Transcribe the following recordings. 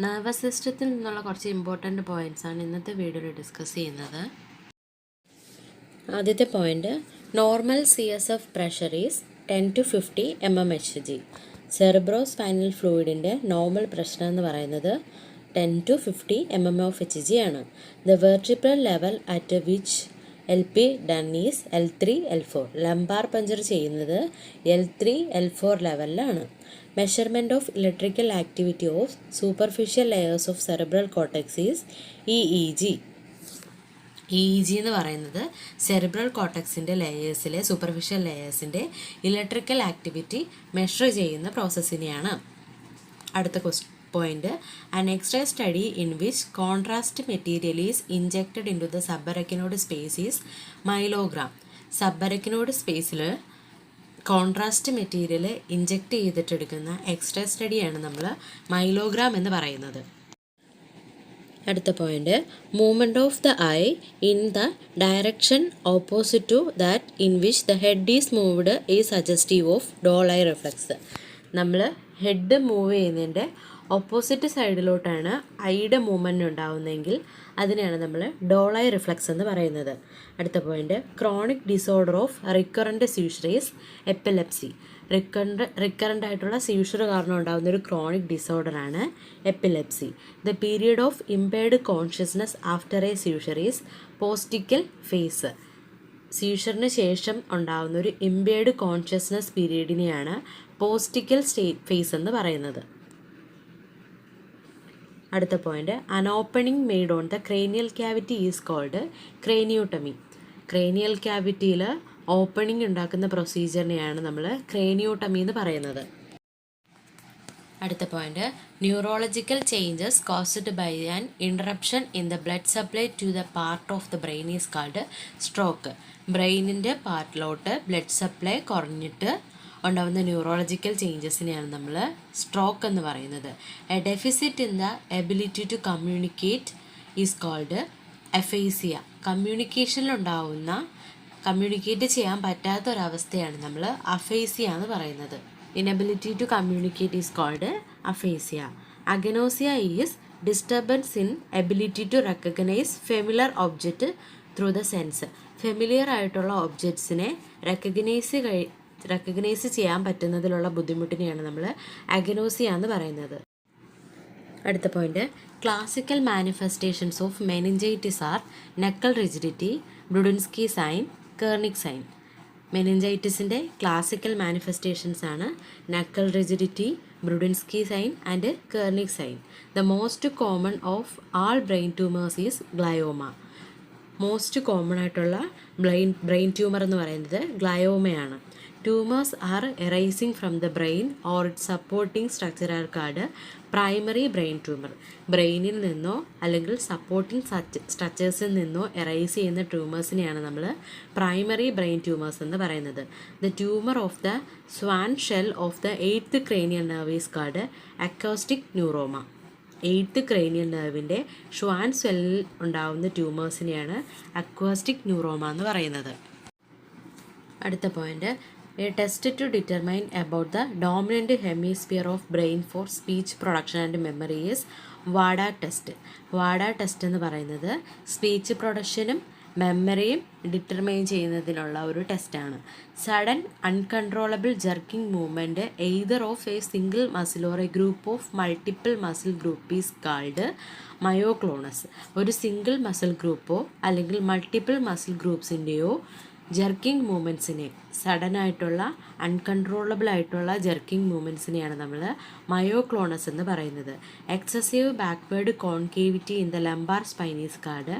Nervous സിസ്റ്റത്തിൽ നിന്നുള്ള കുറച്ച് ഇമ്പോർട്ടൻ്റ് പോയിൻറ്റ്സാണ് ഇന്നത്തെ വീഡിയോയിൽ ഡിസ്കസ് ചെയ്യുന്നത്. ആദ്യത്തെ point, normal CSF pressure is 10 to 50 mmHg. Cerebro spinal ഫ്ലൂയിഡിൻ്റെ നോർമൽ പ്രഷർ എന്ന് പറയുന്നത് 10 to 50 mmHg ആണ്. The vertebral level at which LP done is L3 L4. Lumbar puncture ചെയ്യുന്നത് L3 L4 ലെവലിലാണ്. Measurement of electrical activity of superficial layers of cerebral cortex is EEG. EEG എന്ന് പറയുന്നത് cerebral കോർട്ടെക്സിൻ്റെ ലെയേഴ്സിലെ superficial ലെയേഴ്സിൻ്റെ electrical activity measure ചെയ്യുന്ന പ്രോസസ്സിനെയാണ്. അടുത്ത point, an X-ray study in which contrast material is injected into the subarachnoid space is myelogram. Subarachnoid സ്പേസിൽ contrast material inject ചെയ്തിട്ടെടുക്കുന്ന എക്സ്ട്രാ സ്റ്റഡിയാണ് നമ്മൾ മൈലോഗ്രാം എന്ന് പറയുന്നത്. അടുത്ത point, movement of the eye in the direction opposite to that in which the head is moved is suggestive of doll eye reflex. നമ്മൾ head move ചെയ്യുന്നതിൻ്റെ opposite സൈഡിലോട്ടാണ് ഐയുടെ മൂവ്മെൻറ്റ് ഉണ്ടാകുന്നതെങ്കിൽ അതിനെയാണ് നമ്മൾ ഡോൾ ഐ റിഫ്ലക്സ് എന്ന് പറയുന്നത്. അടുത്ത point, chronic disorder of recurrent seizure is epilepsy. Recurrent ആയിട്ടുള്ള സീഷ്യർ കാരണം ഉണ്ടാകുന്ന ഒരു ക്രോണിക് ഡിസോർഡറാണ് epilepsy. The period of impaired consciousness after a seizure is postictal phase. സീഷ്യറിന് ശേഷം ഉണ്ടാകുന്ന ഒരു ഇംപെയർഡ് കോൺഷ്യസ്നസ് പീരീഡിനെയാണ് പോസ്റ്റിക്കൽ ഫേസ് എന്ന് പറയുന്നത്. അടുത്ത point, an opening made on the cranial cavity is called craniotomy. Cranial ക്യാവിറ്റിയിൽ ഓപ്പണിംഗ് ഉണ്ടാക്കുന്ന പ്രൊസീജിയറിനെയാണ് നമ്മൾ ക്രേനിയോട്ടമി എന്ന് പറയുന്നത്. അടുത്ത point, neurological changes caused by an interruption in the blood supply to the part of the brain is called stroke. ബ്രെയിനിൻ്റെ പാർട്ടിലോട്ട് blood supply കുറഞ്ഞിട്ട് ഉണ്ടാകുന്ന ന്യൂറോളജിക്കൽ ചേഞ്ചസിനെയാണ് നമ്മൾ സ്ട്രോക്ക് എന്ന് പറയുന്നത്. A deficit in the ability to communicate is called aphasia. Communicate ചെയ്യാൻ പറ്റാത്തൊരവസ്ഥയാണ് നമ്മൾ അഫേസിയ എന്ന് പറയുന്നത്. Inability to communicate is called aphasia. Agnosia is disturbance in ability to recognise familiar object through the sense. Familiar ആയിട്ടുള്ള ഒബ്ജക്ട്സിനെ recognise ചെയ്യാൻ പറ്റുന്നതിലുള്ള ബുദ്ധിമുട്ടിനെയാണ് നമ്മൾ അഗനോസിയ എന്ന് പറയുന്നത്. അടുത്ത point, classical manifestations of meningitis are nuchal rigidity, Brudzinski sign, Kernig sign. മെനിഞ്ചൈറ്റിസിൻ്റെ classical manifestations ആണ് nuchal rigidity, Brudzinski sign and Kernig sign. The most common of all brain tumours is glioma. Most common ആയിട്ടുള്ള brain tumour എന്ന് പറയുന്നത് ഗ്ലയോമയാണ്. Tumours are arising from the brain or its supporting structure are called primary brain tumour. ബ്രെയിനിൽ നിന്നോ അല്ലെങ്കിൽ supporting സ്ട്രക്ചേഴ്സിൽ നിന്നോ arise ചെയ്യുന്ന ട്യൂമേഴ്സിനെയാണ് നമ്മൾ പ്രൈമറി ബ്രെയിൻ ട്യൂമേഴ്സ് എന്ന് പറയുന്നത്. The tumour of the Schwann cell of the 8th cranial nerve ഈസ് called acoustic neuroma. 8th cranial nerve-ൻ്റെ ഷ്വാൻ സെല്ലിൽ ഉണ്ടാകുന്ന ട്യൂമേഴ്സിനെയാണ് അക്വാസ്റ്റിക് ന്യൂറോമ എന്ന് പറയുന്നത്. അടുത്ത point, a test to determine about the dominant hemisphere of brain for speech production and memory is Wada test. Wada test എന്ന് പറയുന്നത് സ്പീച്ച് പ്രൊഡക്ഷനും മെമ്മറിയും ഡിറ്റർമൈൻ ചെയ്യുന്നതിനുള്ള ഒരു ടെസ്റ്റാണ്. Sudden uncontrollable jerking movement either of a single muscle or a group of multiple muscle group is called myoclonus. ഒരു single muscle ഗ്രൂപ്പോ അല്ലെങ്കിൽ മൾട്ടിപ്പിൾ മസിൽ ഗ്രൂപ്പ്സിൻ്റെയോ ജർക്കിംഗ് മൂവ്മെൻറ്റ്സിനെ, സഡനായിട്ടുള്ള അൺകൺട്രോളബിൾ ആയിട്ടുള്ള ജർക്കിംഗ് മൂവ്മെൻറ്റ്സിനെയാണ് നമ്മൾ മയോക്ലോണസ് എന്ന് പറയുന്നത്. Excessive backward concavity in the lumbar spine is called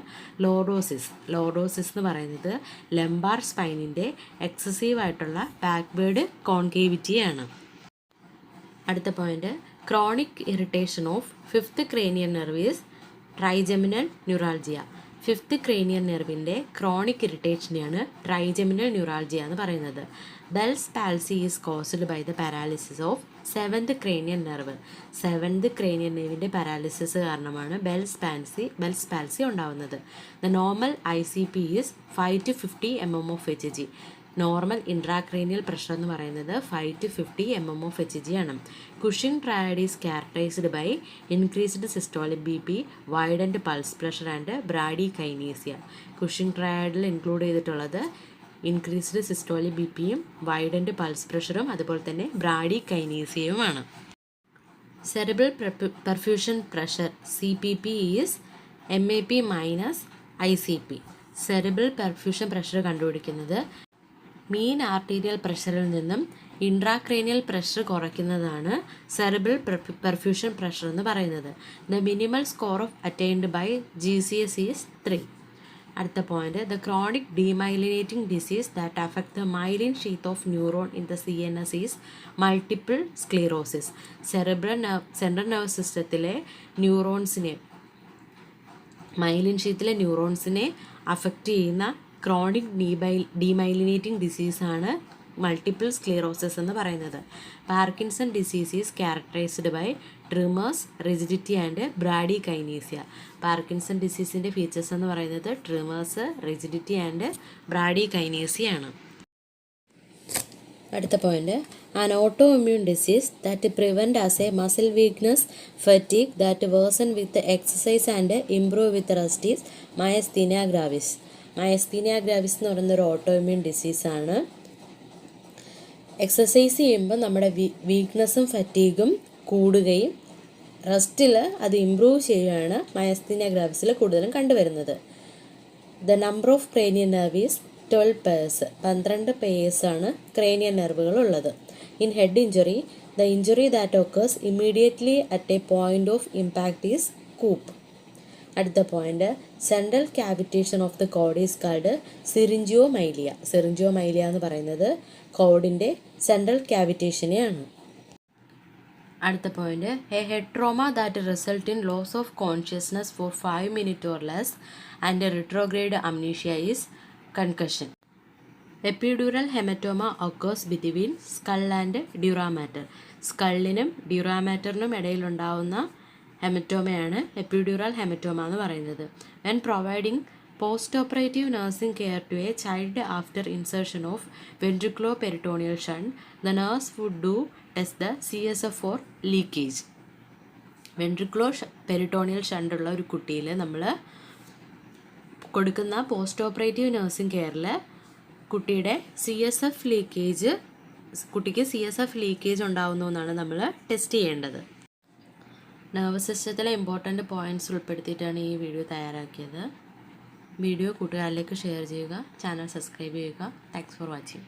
lordosis. Lordosis എന്ന് പറയുന്നത് ലംബാർ സ്പൈനിൻ്റെ എക്സസീവ് ആയിട്ടുള്ള ബാക്ക്വേർഡ് കോൺകേവിറ്റിയാണ്. അടുത്ത point, chronic irritation of 5th cranial nerve is trigeminal neuralgia. 5th cranial nerve-ൻ്റെ ക്രോണിക് ഇറിറ്റേഷനെയാണ് ട്രൈജെമിനൽ ന്യൂറാൾജിയ എന്ന് പറയുന്നത്. Bell's palsy is caused by the paralysis of 7th cranial nerve. 7th cranial nerve-ൻ്റെ paralysis കാരണമാണ് Bell's palsy ഉണ്ടാകുന്നത്. The normal ICP is 5 to 50 mmHg. Normal intracranial pressure എന്ന് പറയുന്നത് 5 to 50 mm/Hg ആണ്. Cushing triad is characterised by increased systolic B P, widened pulse pressure and bradykinesia. Cushing ട്രയാഡിൽ include ചെയ്തിട്ടുള്ളത് increased systolic B പിയും widened pulse പ്രഷറും അതുപോലെ തന്നെ ബ്രാഡികൈനീസിയയുമാണ്. Cerebral perfusion pressure CPP is MAP minus ICP. Cerebral perfusion pressure കണ്ടുപിടിക്കുന്നത് mean arterial പ്രഷറിൽ നിന്നും ഇൻട്രാക്രേനിയൽ പ്രഷർ കുറയ്ക്കുന്നതാണ് സെറിബ്രൽ പെർഫ്യൂഷൻ പ്രഷർ എന്ന് പറയുന്നത്. The minimal score of attained by GCS is 3. അടുത്ത point, the chronic demyelinating disease that affect the myelin sheath of neuron in the CNS is multiple sclerosis. Cerebral central nervous സിസ്റ്റത്തിലെ ന്യൂറോൺസിനെ, myelin ഷീത്തിലെ ന്യൂറോൺസിനെ affect ചെയ്യുന്ന chronic demyelinating ഡിസീസാണ് multiple sclerosis എന്ന് പറയുന്നത്. Parkinson disease is characterised by tremors, rigidity and bradykinesia. Parkinson ഡിസീസിൻ്റെ features എന്ന് പറയുന്നത് ട്രിമേഴ്സ്, റിജിഡിറ്റി ആൻഡ് ബ്രാഡികൈനീസിയാണ്. അടുത്ത point, an autoimmune disease that prevent as a muscle weakness, fatigue that worsen with exercise and improve with rest is myasthenia gravis. Myasthenia gravis എന്ന് പറയുന്ന ഒരു auto immune ഡിസീസാണ്. Exercise ചെയ്യുമ്പോൾ നമ്മുടെ വീക്ക്നെസ്സും ഫറ്റീഗും കൂടുകയും റെസ്റ്റിൽ അത് improve ചെയ്യുകയാണ് മയസ്തീനിയ ഗ്രാവിസിൽ കൂടുതലും കണ്ടുവരുന്നത്. The number of cranial nerve is 12 pairs. 12 pairs ആണ് ക്രേനിയൽ നെർവുകൾ ഉള്ളത്. In head injury, the injury that occurs immediately at a point of impact is coup. അടുത്ത point, central cavitation of the cord is called syringomyelia. Syringomyelia എന്ന് പറയുന്നത് കോഡിൻ്റെ central ക്യാവിറ്റേഷനെയാണ്. അടുത്ത point, a head trauma that result in loss of consciousness for 5 minutes or less and retrograde amnesia is concussion. Epidural haematoma occurs between skull and dura mater. സ്കള്ളിനും ഡ്യൂറാമാറ്ററിനും ഇടയിലുണ്ടാവുന്ന ഹെമറ്റോമയാണ് epidural haematoma എന്ന് പറയുന്നത്. When providing post operative nursing care to a child after insertion of ventriculoperitoneal shunt, the nurse would do test the CSF for leakage. Ventriculoperitoneal shunt ഉള്ള ഒരു കുട്ടിയിൽ നമ്മൾ കൊടുക്കുന്ന പോസ്റ്റ് ഓപ്പറേറ്റീവ് നഴ്സിംഗ് കെയറിൽ കുട്ടിക്ക് CSF leakage ഉണ്ടാവുന്നു എന്നാണ് നമ്മൾ ടെസ്റ്റ് ചെയ്യേണ്ടത്. നെർവസ് സിസ്റ്റത്തിലെ ഇമ്പോർട്ടൻ്റ് പോയിൻറ്റ്സ് ഉൾപ്പെടുത്തിയിട്ടാണ് ഈ വീഡിയോ തയ്യാറാക്കിയത്. വീഡിയോ കൂട്ടുകാരിലേക്ക് ഷെയർ ചെയ്യുക, ചാനൽ സബ്സ്ക്രൈബ് ചെയ്യുക. Thanks for watching.